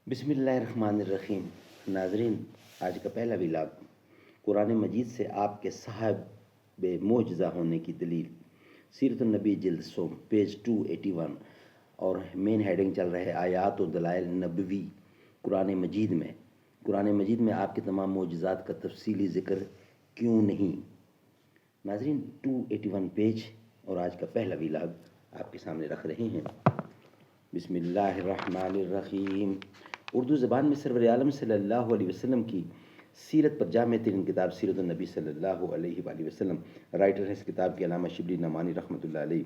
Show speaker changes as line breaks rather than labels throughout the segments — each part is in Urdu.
بسم اللہ الرحمن الرحیم۔ ناظرین، آج کا پہلا ولاگ قرآن مجید سے آپ کے صاحب معجزہ ہونے کی دلیل، سیرت النبی جلد سوم، پیج 281، اور مین ہیڈنگ چل رہا ہے آیات و دلائل نبوی قرآن مجید میں آپ کے تمام معجزات کا تفصیلی ذکر کیوں نہیں؟ ناظرین، 281 پیج اور آج کا پہلا ولاگ آپ کے سامنے رکھ رہے ہیں۔ بسم اللہ الرحمن الرحیم۔ اردو زبان میں سرور عالم صلی اللہ علیہ وسلم کی سیرت پر جامع ترین کتاب سیرت النبی صلی اللہ علیہ وآلہ وسلم۔ رائٹر ہے اس کتاب کے علامہ شبلی نعمانی رحمۃ اللہ علیہ،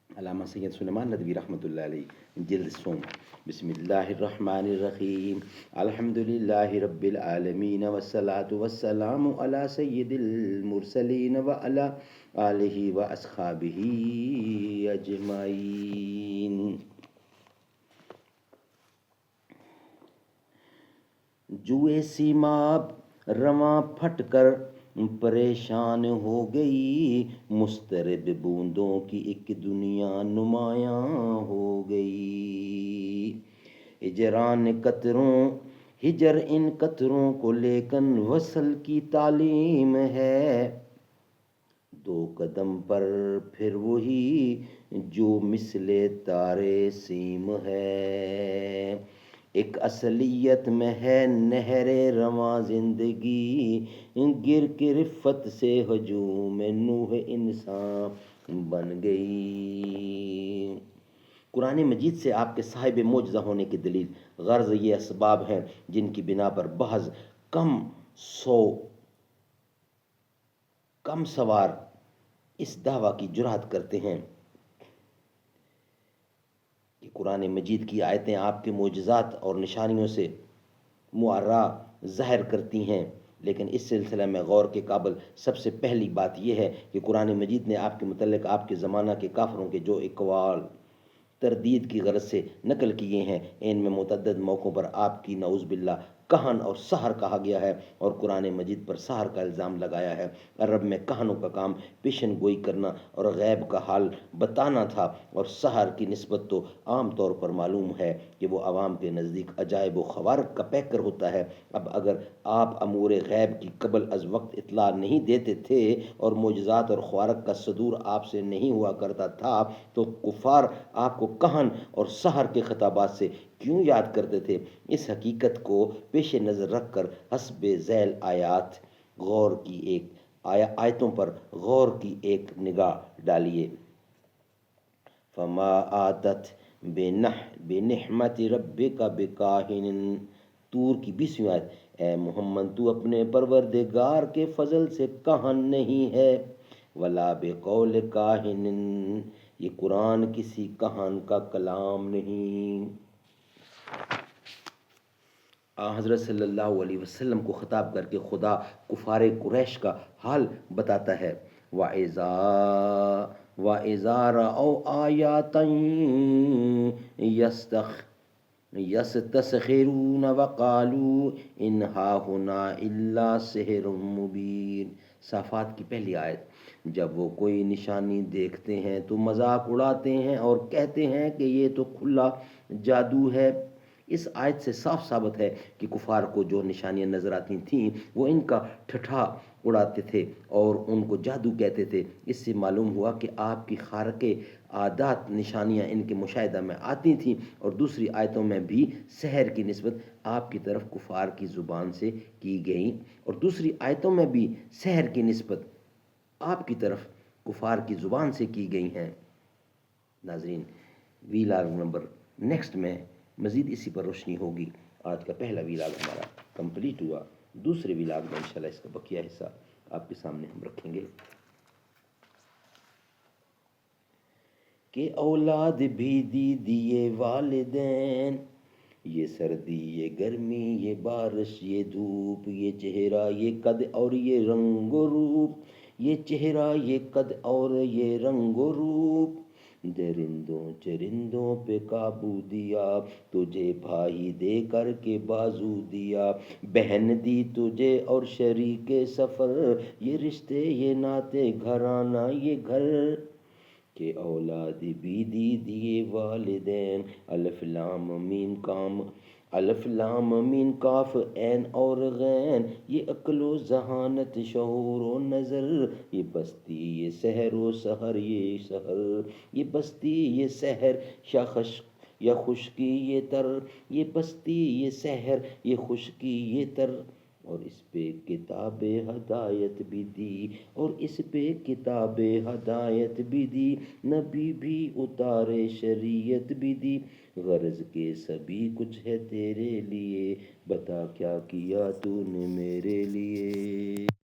علامہ سید سلیمان ندوی رحمۃ اللہ علیہ، جلد سوم۔ بسم اللہ الرحمن الرحیم۔ الحمدللہ رب العالمین والصلاة والسلام علی سید المرسلین وعلی آلہ واصحابہ اجمعین۔ جوئے سیماب رواں پھٹ کر پریشان ہو گئی، مضطرب بوندوں کی ایک دنیا نمایاں ہو گئی۔ ہجر ان قطروں کو لیکن وصل کی تعلیم ہے، دو قدم پر پھر وہی جو مثل تارے سیم ہے۔ ایک اصلیت میں ہے نہر رواں زندگی، گر کے رفت سے ہجوم نوح انسان بن گئی۔ قرآن مجید سے آپ کے صاحب معجزہ ہونے کی دلیل، غرض یہ اسباب ہیں جن کی بنا پر بعض کم سوار اس دعویٰ کی جرات کرتے ہیں کہ قرآن مجید کی آیتیں آپ کے معجزات اور نشانیوں سے معرّہ ظاہر کرتی ہیں، لیکن اس سلسلہ میں غور کے قابل سب سے پہلی بات یہ ہے کہ قرآن مجید نے آپ کے متعلق آپ کے زمانہ کے کافروں کے جو اقوال تردید کی غرض سے نقل کیے ہیں، ان میں متعدد موقعوں پر آپ کی نعوذ باللہ کہن اور سحر کہا گیا ہے اور قرآن مجید پر سحر کا الزام لگایا ہے۔ عرب میں کہنوں کا کام پیشن گوئی کرنا اور غیب کا حال بتانا تھا، اور سحر کی نسبت تو عام طور پر معلوم ہے کہ وہ عوام کے نزدیک عجائب و خوارق کا پیکر ہوتا ہے۔ اب اگر آپ امور غیب کی قبل از وقت اطلاع نہیں دیتے تھے اور معجزات اور خوارق کا صدور آپ سے نہیں ہوا کرتا تھا، تو کفار آپ کو کہن اور سحر کے خطابات سے کیوں یاد کرتے تھے؟ اس حقیقت کو پیش نظر رکھ کر حسب ذیل آیتوں پر غور کی ایک نگاہ ڈالیے۔ فما آتت بنعمت ربک بکاہن، طور کی 20ویں آیت۔ اے محمد، تو اپنے پروردگار کے فضل سے کہن نہیں ہے، ولا بقول کاہن، یہ قرآن کسی کہن کا کلام نہیں۔ حضرت صلی اللہ علیہ وسلم کو خطاب کر کے خدا کفار قریش کا حال بتاتا ہے۔ وَإِذَا رَأَوْا آيَاتًا يَسْتَسْخِرُونَ وَقَالُوا إِنْ هَٰذَا إِلَّا سِحْرٌ مُّبِينٌ۔ صافات کی پہلی آیت۔ جب وہ کوئی نشانی دیکھتے ہیں تو مذاق اڑاتے ہیں اور کہتے ہیں کہ یہ تو کھلا جادو ہے۔ اس آیت سے صاف ثابت ہے کہ کفار کو جو نشانیاں نظر آتی تھیں وہ ان کا ٹھٹھا اڑاتے تھے اور ان کو جادو کہتے تھے۔ اس سے معلوم ہوا کہ آپ کی خارق عادات نشانیاں ان کے مشاہدہ میں آتی تھیں، اور دوسری آیتوں میں بھی سحر کی نسبت آپ کی طرف کفار کی زبان سے کی گئی، اور دوسری آیتوں میں بھی سحر کی نسبت آپ کی طرف کفار کی زبان سے کی گئی ہیں۔ ناظرین، ویلاگ نمبر نیکسٹ میں مزید اسی پر روشنی ہوگی۔ آج کا پہلا ویلاگ ہمارا کمپلیٹ ہوا، دوسرے ویلاگ میں انشاءاللہ اس کا بقیہ حصہ آپ کے سامنے ہم رکھیں گے۔ کہ اولاد بھی دیے والدین، یہ سردی یہ گرمی یہ بارش یہ دھوپ، یہ چہرہ یہ قد اور یہ رنگ و روپ، یہ چہرہ یہ قد اور یہ رنگ و روپ، درندوں چرندوں پہ قابو دیا، تجھے بھائی دے کر کے بازو دیا، بہن دی تجھے اور شریک سفر، یہ رشتے یہ ناطے گھرانہ یہ گھر، کہ اولاد بھی دیے والدین۔ الف لام میم کام الف لام میم کاف عین اور غین، یہ عقل و ذہانت شعور و نظر، یہ بستی یہ سحر و سحر یہ سحر، یہ بستی یہ سحر یا خشکی یہ تر، یہ بستی یہ سحر یہ خشکی یہ تر، اور اس پہ کتاب ہدایت بھی دی، اور اس پہ کتاب ہدایت بھی دی، نبی بھی اتارے شریعت بھی دی، غرض کے سبھی کچھ ہے تیرے لیے، بتا کیا کیا تو نے میرے لیے۔